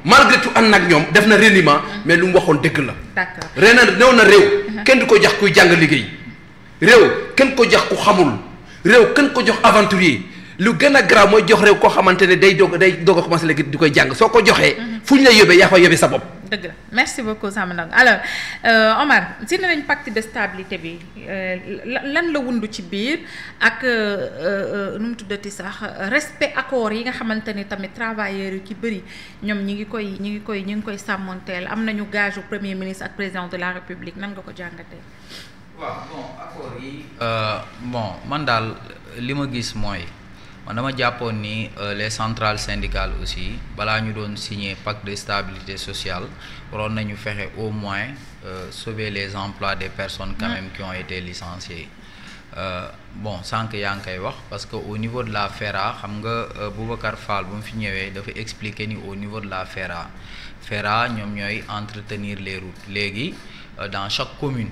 malgré tout ànd ak ñoom def na reniement mais lu mu waxoon dëgg la. d'accord ren néew na réew. kenn du ko jax kuy jàng liggéey. réew kenn ko jax ku xamul. réew kenn ko jox aventurier lu gën a grave mooy jox réew koo xamante ne day doog a commencé léegi di koy jàng soo ko joxee. fu ñu lay yóbbee yaa fa yóbbee sa bopp. dëgg la merci beaucoup Samba Ndong alors Omar si nañ pacte de stabilité bi lan la wundu ci biir ak nu mu tuddati sax respect accord yi nga xamante ni tamit travailleurs yu ci bëri ñoom ñi ngi koy sàmmoonteel am nañu gage premier ministre ak président de la république nan nga ko jàngatee. waaw bon accord yi. bon man daal li ma gis mooy. man dama jàppoon ni les centrales syndicales aussi balaa ñu doon signer pacte de stabilité sociale waroon nañu fexe au moins sauver les emplois des personnes quand même qui ont été licenciées bon sànq yaa ngi koy wax parce que au niveau de la FERA xam nga Boubacar Fall bu mu fi ñëwee dafa expliquer ni au niveau de la FERA ñoom ñooy entretenir les routes léegi dans chaque commune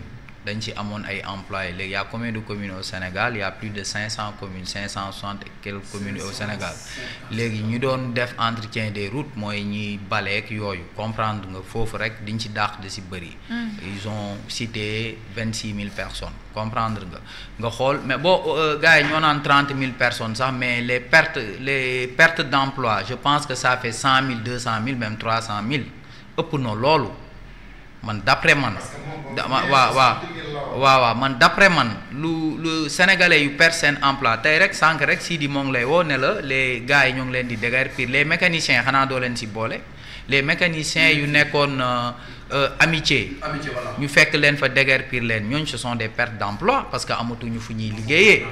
dañ ci amoon ay employés léegi y a combien de communes au Sénégal il y a plus de 500 communes 560 et quelques communes au Sénégal léegi ñu doon def entretien des routes mooy ñi baleek yooyu comprendre nga foofu rek diñ ci dàq de ci bëri. Ils ont cité 26 000 personnes comprendre nga xool mais boo gars yi ñoo naan 30 000 personnes sax mais les pertes d'emploi je pense que ça fait 100 000 200 000 même 300 000 ëpp na loolu. man d'après man waaw man d'après man lu sénégalais yu perdre seen emploi tey rek sànq rek Sidi moo ngi lay woo ne la les gars yi ñoo ngi leen di déguerpir les mécaniciens xanaa doo leen ci boole les mécaniciens yu nekkoon amitié ñu fekk leen fa déguerpir leen ñooñu ce sont des pertes d'emploi parce que amatuñu fu ñuy liggéeyee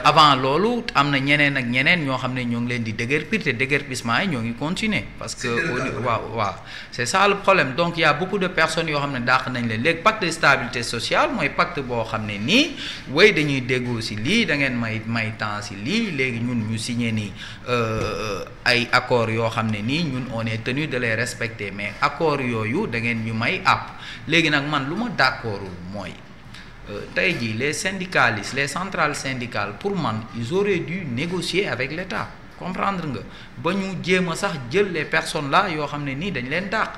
avant loolu am na ñeneen ak ñeneen ñoo xam ne ñoo ngi leen di déguerpir te déguerpissement yi ñoo ngi continuer parce que waaw c'est ça le problème donc il y a beaucoup de personnes yoo xam ne dàq nañ leen léegi pacte de stabilité sociale mooy pacte boo xam ne nii way dañuy déggoo ci lii da ngeen may temps ci lii léegi ñun ñu signé ni ay accords yoo xam ne nii ñun on est tenu de les respecter mais accords yooyu da ngeen ñu may àpp léegi nag man lu ma d'accordul mooy tey jii les syndicalistes les centrales syndicales pour man ils auraient dû négocier avec l'État comprendre nga ba ñu jéem a sax jël les personnes là yoo xam ne nii dañ leen dàq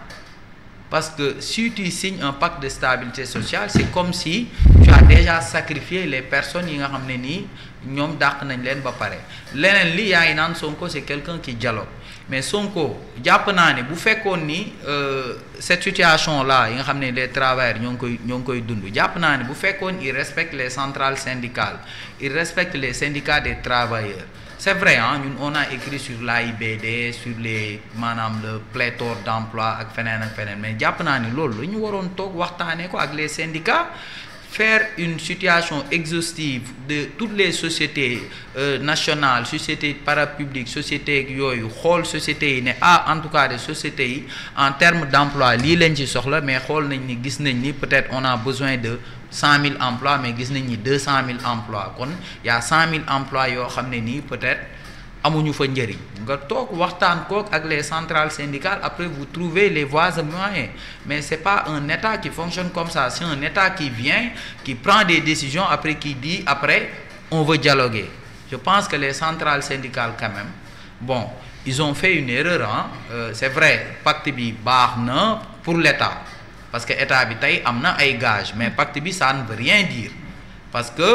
parce que si tu signes un pacte de stabilité sociale c'est comme si tu as déjà sacrifié les personnes yi nga xam ne nii ñoom dàq nañ leen ba pare leneen li yaa ngi naan Sonko c'est quelqu'un qui dialogue mais Sonko jàpp naa ne bu fekkoon ni cette situation là yi nga xam ne les travailleurs ñoo ngi koy dund jàpp naa ne bu fekkoon il respecte les centrales syndicales il respecte les syndicats des travailleurs c'est vrai ñun on a écrit sur l'AIBD sur les maanaam le pléthore d'emploi ak feneen mais jàpp naa ne loolu la ñu waroon toog waxtaanee ko ak les syndicats faire une situation exhaustive de toutes les sociétés nationales sociétés parapubliques sociétés yooyu xool sociétés yi ne en tout cas des sociétés yi en termes d'emploi lii lañ ci soxla mais xool nañ ni gis nañ ni peut-être on a besoin de 100 000 emplois mais gis nañ ni 200 000 emplois kon y a 100 000 emplois yoo xam ne nii peut-être amuñu fa njëriñ nga toog waxtaan kook ak les centrales syndicales après vous trouvez les voies et moyens mais c'est pas un État qui fonctionne comme ça c'est un État qui vient qui prend des décisions après qui dit après on veut dialoguer je pense que les centrales syndicales quand même bon ils ont fait une erreur c'est vrai pacte bi baax na pour l'État parce que État bi tey am na ay gages mais pacte bi ça ne veut rien dire parce que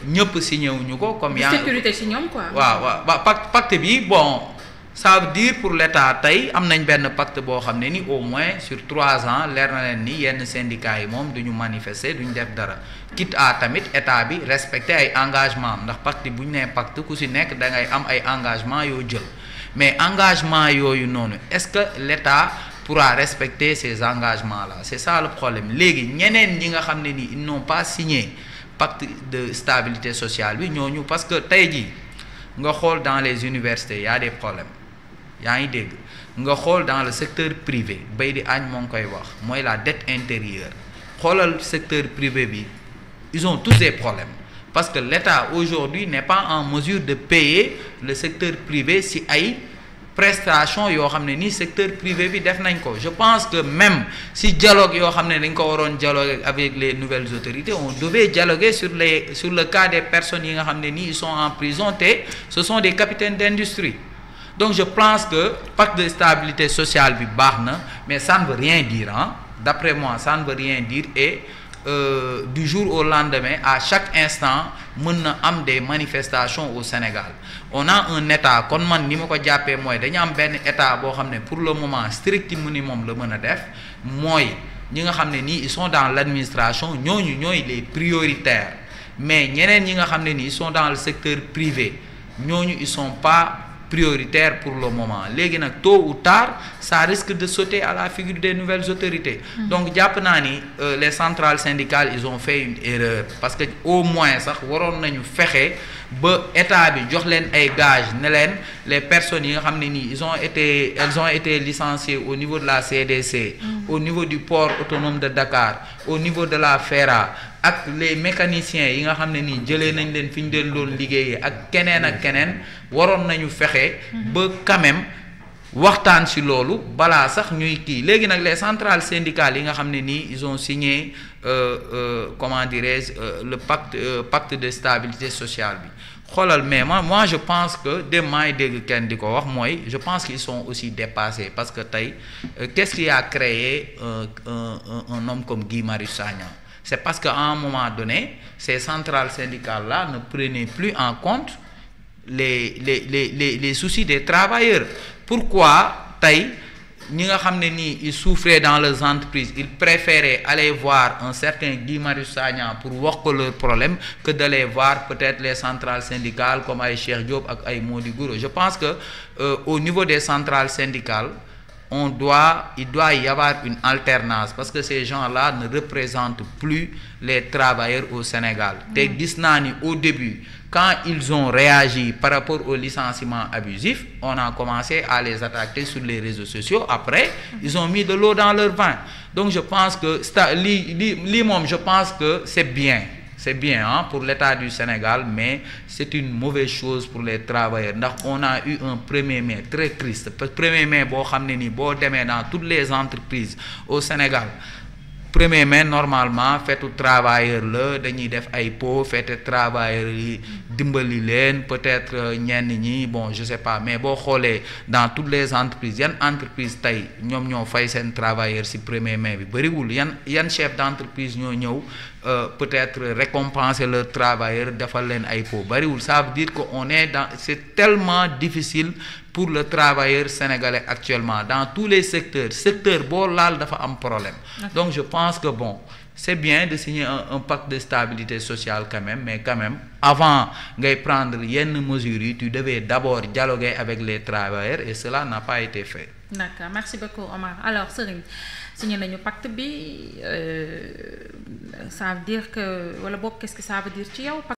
ñëpp signé wuñu ko comme yaa sécurité ci ñoom quoi. waaw pacte bi bon ça veut dire pour l'État tey am nañ benn pacte boo xam ne ni au moins sur 3 ans leer na leen ni yenn syndicats yi moom duñu manifester duñu def dara quitte à tamit État bi respecter ay engagement ndax pacte bu ñu nee pacte ku ci nekk da ngay am ay engagement yoo jël mais engagement yooyu noonu est-ce que l'État pourra respecter ces engagements là c'est ça le problème léegi ñeneen ñi nga xam ne ni ils n'ont pas signé pacte de stabilité sociale bi ñooñu parce que tey jii nga xool dans les universités y a des problèmes yaa ngi dégg nga xool dans le secteur privé bay di añ moo ngi koy wax mooy la dette intérieure xoolal secteur privé bi ils ont tous des problèmes parce que l'État aujourd'hui n'est pas en mesure de payer le secteur privé si ay prestation yoo xam ne nii secteur privé bi def nañ ko je pense que même si dialogue yoo xam ne dañ ko waroon dialoguer avec les nouvelles autorités on devait dialoguer sur le cas des personnes yi nga xam ne nii ils sont en prison te ce sont des capitaines d'industrie donc je pense que pacte de stabilité sociale bi baax na mais ça ne veut rien dire hein d'après moi ça ne veut rien dire et du jour au lendemain à chaque instant mën na am des manifestations au Sénégal on a un état kon man ni ma ko jàppee mooy dañu am benn état boo xam ne pour le moment strict minimum la mën a def mooy ñi nga xam ne nii ils sont dans l'administration ñooñu ñooy les prioritaires mais ñeneen ñi nga xam ne nii ils sont dans le secteur privé ñooñu ils sont pas prioritaires pour le moment léegi nag tôt ou tard ça risque de sauter à la figure des nouvelles autorités donc jàpp naa ni les centrales syndicales ils ont fait une erreur parce que au moins sax waroon nañu fexe ba état bi jox leen ay gages ne leen les personnes yi nga xam ne nii elles ont été licenciées au niveau de la CDC au niveau du port autonome de Dakar au niveau de la FERA ak les mécaniciens yi nga xam ne nii jëlee nañ leen fi ñu leen doon liggéeyee ak keneen waroon nañu fexe ba quand même waxtaan ci loolu balaa sax ñuy kii léegi nag les centrales syndicales yi nga xam ne nii ils ont signé comment dirais-je le pacte de stabilité sociale bi xoolal mais moi je pense que dem maay dégg kenn di ko wax mooy je pense qu'ils sont aussi dépassés parce que tey qu'est-ce qui a créé un homme comme Guy Marius Sagna c'est parce qu'à un moment donné ces centrales syndicales-là ne prenaient plus en compte les soucis des travailleurs pourquoi tey ñi nga xam ne nii ils souffraient dans leurs entreprises ils préféraient aller voir un certain Guy Marius Sagna pour wax ko leur problème que d'aller voir peut-être les centrales syndicales comme ay Cheikh Diop ak ay Mody Gouro je pense que au niveau des centrales syndicales il doit y avoir une alternance parce que ces gens-là ne représentent plus les travailleurs au Sénégal te gis naa ni au début quand ils ont réagi par rapport au licenciement abusif on a commencé à les attaquer sur les réseaux sociaux après ils ont mis de l'eau dans leur vin donc je pense que lii moom je pense que c'est bien hein, pour l'État du Sénégal mais c'est une mauvaise chose pour les travailleurs ndax on a eu un 1er mai très triste 1er mai boo xam ne nii boo demee dans toutes les entreprises au Sénégal 1er mai normalement feetu travailleur la dañuy def ay pot feete travailleurs yi dimbali leen peut-être ñenn ñi bon je sais pas mais boo xoolee dans toutes les entreprises yan entreprise tey ñoom ñoo fay seen travailleurs ci 1er mai bi bariwul yan chef d'entreprise ñoo ñëw peut-être récompenser leurs travailleurs defal leen ay pot bariwul ça veut dire que c'est tellement difficile pour le travailleur sénégalais actuellement dans tous les secteurs boo laal dafa am problème donc je pense que bon c'est bien de signer un pacte de stabilité sociale quand même mais quand même avant ngay prendre yenn mesures yi tu devais d'abord dialoguer avec les travailleurs et cela n'a pas été fait. D'accord, merci beaucoup Omar. Alors Serigne signé nañu pacte bi ça veut dire que wala boog qu'est-ce que ça veut dire ci yow